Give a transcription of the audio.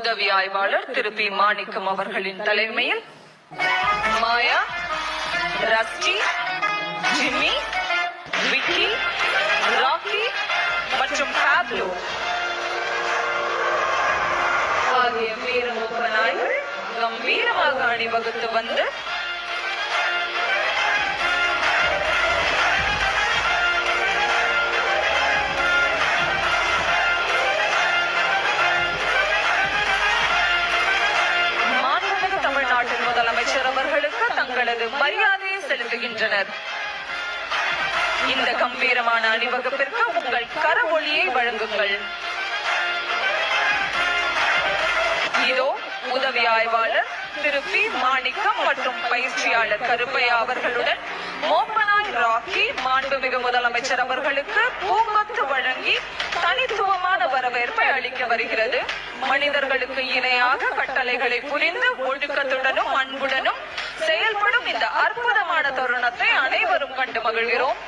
உதவி ஆய்வாளர் திரு பி மாணிக்கம் அவர்களின் தலைமையில் மாயா, ரஸ்டி, ஜிம்மி, விக்கி, ராக்கி மற்றும் பாப்லோ ஆகிய வீரமுக நாய்கள் கம்பீரமாக அணிவகுத்து வந்து தமிழ்நாட்டின் முதலமைச்சர் அவர்களுக்கு தங்களது மரியாதையை செலுத்துகின்றனர். இந்த கம்பீரமான அணிவகுப்பிற்கு உங்கள் கரவொலியை வழங்குங்கள். இதோ உதவி ஆய்வாளர் திரு பி மாணிக்கம் மற்றும் பயிற்சியாளர் கருப்பையா அவர்களுடன் மோப்பனாய் ராக்கி மாண்புமிகு முதலமைச்சர் அவர்களுக்கு பூங்கொத்து வழங்கி தனித்துவமான வரவேற்பை அளிக்க வருகிறது. மனிதர்களுக்கு இணையாக கட்டளைகளை புரிந்து ஒழுக்கத்துடனும் அன்புடனும் செயல்படும் இந்த அற்புதமான தருணத்தை அனைவரும் கண்டு மகிழ்கிறோம்.